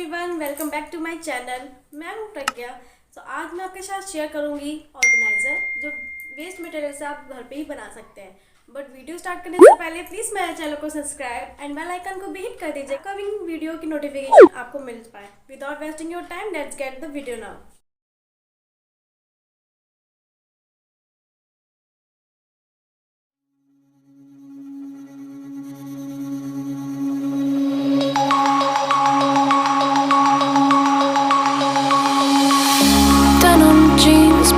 Everyone, welcome back to my channel. मैं हूँ प्रज्ञा। तो आज मैं आपके साथ शेयर करूँगी ऑर्गेनाइज़र जो वेस्ट मटेरियल से आप घर पे ही बना सकते हैं। बट वीडियो स्टार्ट करने से पहले प्लीज़ मेरे चैनल को सब्सक्राइब एंड बेल आइकन को भी हिट कर दीजिए, कमिंग वीडियो की नोटिफिकेशन आपको मिल पाए। Without wasting your time, let's get the video now.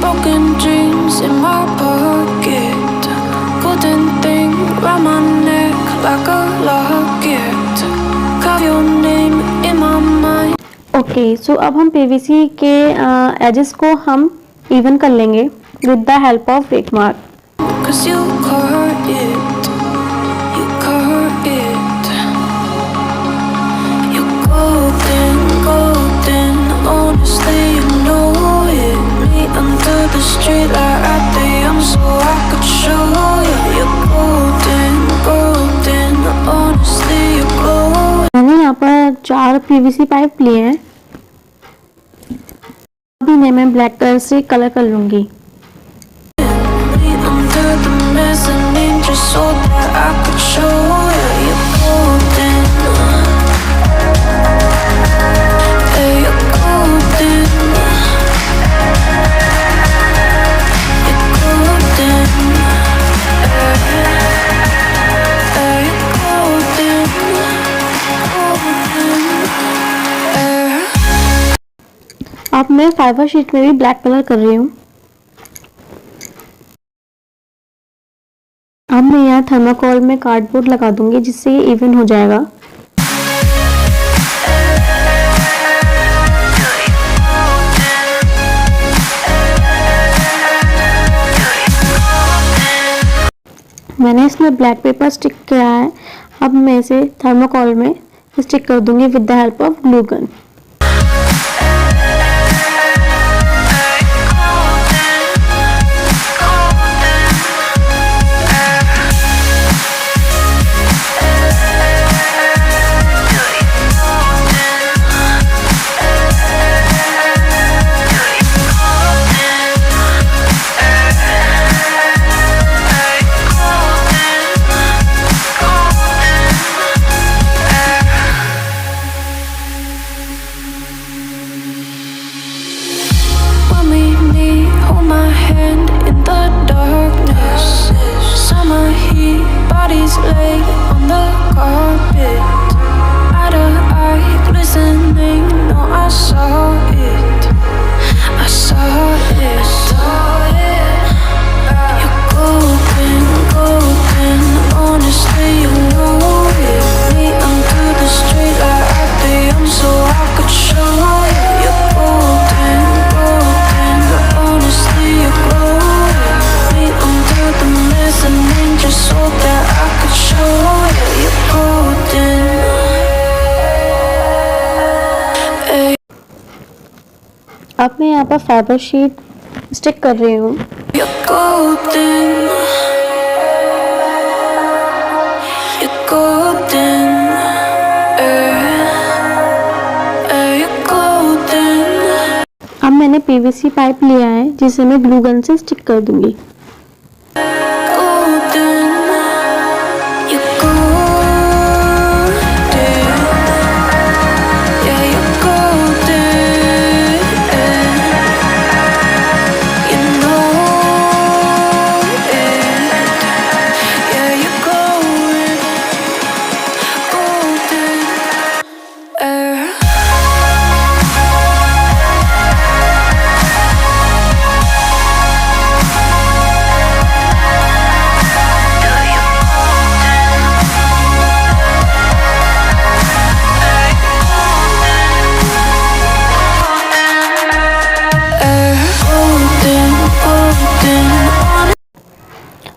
Broken dreams in my pocket, golden thing round my neck like a locket, carve your name in my mind. Okay, so अब हम PVC के edges को हम even कर लेंगे with the help of break mark. Cause you cut it, you cut it, you golden, golden, honestly you know it. Under the street light at the young, so I could show you. You're golden, golden, honestly you're glowing. मैंने यहाँ पर 4 PVC pipe लिए हैं। अभी इन्हें मैं black colour से colour कर लूंगी। Under the mezzanine, just so that I could show you. You're golden, yeah, you're golden. अब मैं फाइबर शीट में भी ब्लैक कलर कर रही हूँ। अब मैं यहाँ थर्माकोल में कार्डबोर्ड लगा दूंगी जिससे ये इवन हो जाएगा। मैंने इसमें ब्लैक पेपर स्टिक किया है। अब मैं इसे थर्माकोल में स्टिक कर दूंगी with the help of glue gun. Bodies lay on the carpet, eye to eye, glistening. No, I saw it, I saw it. You're golden, golden, honestly you know it. Me under the street light at the young, so I could show you. You're golden, golden, honestly you're glowing. Me under the mezzanine, just so that I could show you. You're golden. अब मैं यहाँ पर fibre sheet stick कर रही हूँ। You're golden. You're golden. You're golden. अब मैंने PVC pipe लिया है जिसे मैं ग्लू गन से स्टिक कर दूंगी।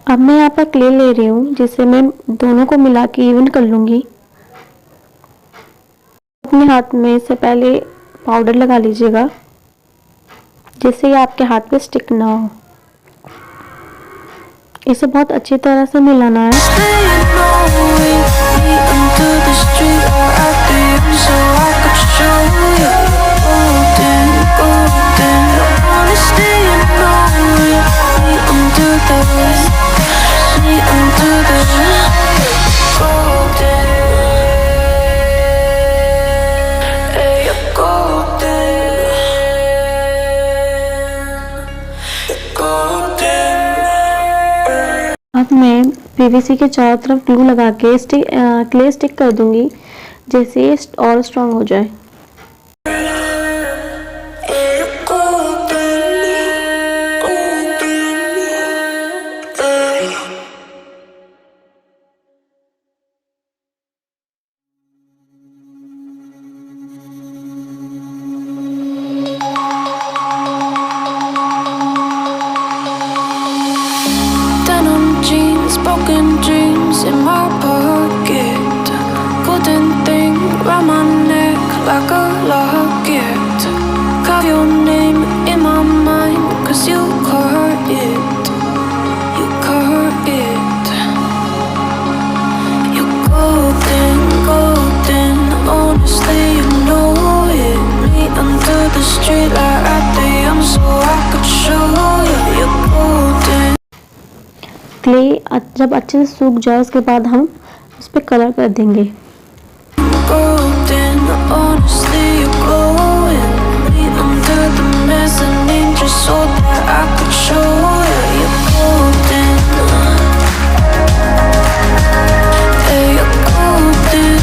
अब मैं यहाँ पर क्ले ले रही हूँ जिसे मैं दोनों को मिला के इवन कर लूँगी। अपने हाथ में से पहले पाउडर लगा लीजिएगा जिससे ये आपके हाथ पे स्टिक ना हो। इसे बहुत अच्छी तरह से मिलाना है। Staying away, me under the street, or at the end, so I could show PVC के चारों तरफ ग्लू लगा के क्ले स्टिक कर दूंगी, जैसे ये और स्ट्रॉन्ग हो जाए। Broken dreams in my pocket, golden thing round my neck like a locket. Carve your name in my mind, 'cause you caught it, you caught it. You're golden, golden, honestly you know it. Me under the street light at the so I could show you. You're golden. Clay जब अच्छे से सूख जाए उसके बाद हम उस पर कलर कर देंगे। Golden, honestly you're glowing. Me under the mezzanine just so that I could show you. You're golden. Yeah, you're golden.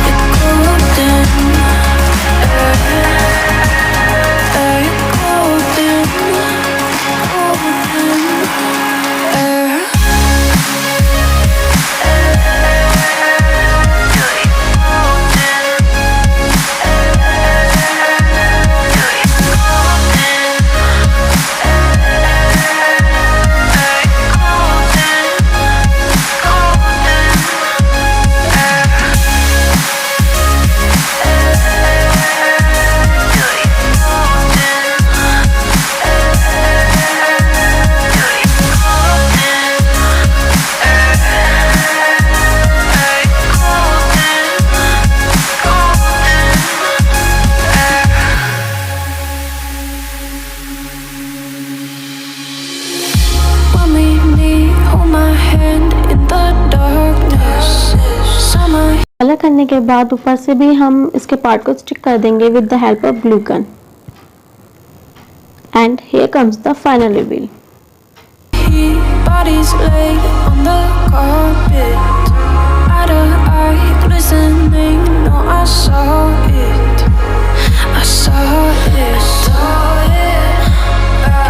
You're golden. Yeah, you're golden. Colour करने के बाद ऊपर से भी हम इसके पार्ट को स्टिक कर देंगे with the help of glue gun. And here comes the final reveal. Bodies laid on the carpet, eye to eye, glistening. No, I saw it, I saw it.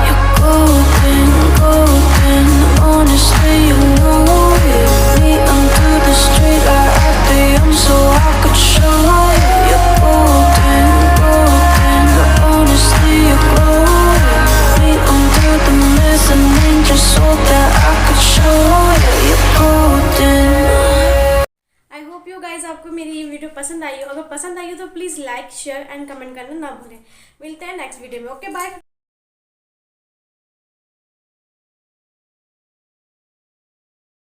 You're golden, golden, honestly you know it. Me under the street light at the so I could show you. You're golden, golden, honestly you're glowing. Me under the mezzanine just so that I could show you. You're golden. I hope you guys आपको मेरी ये video पसंद आई हो। अगर पसंद आई हो तो please like share and comment करना ना भूलें। मिलते हैं नेक्स्ट वीडियो में। Okay bye.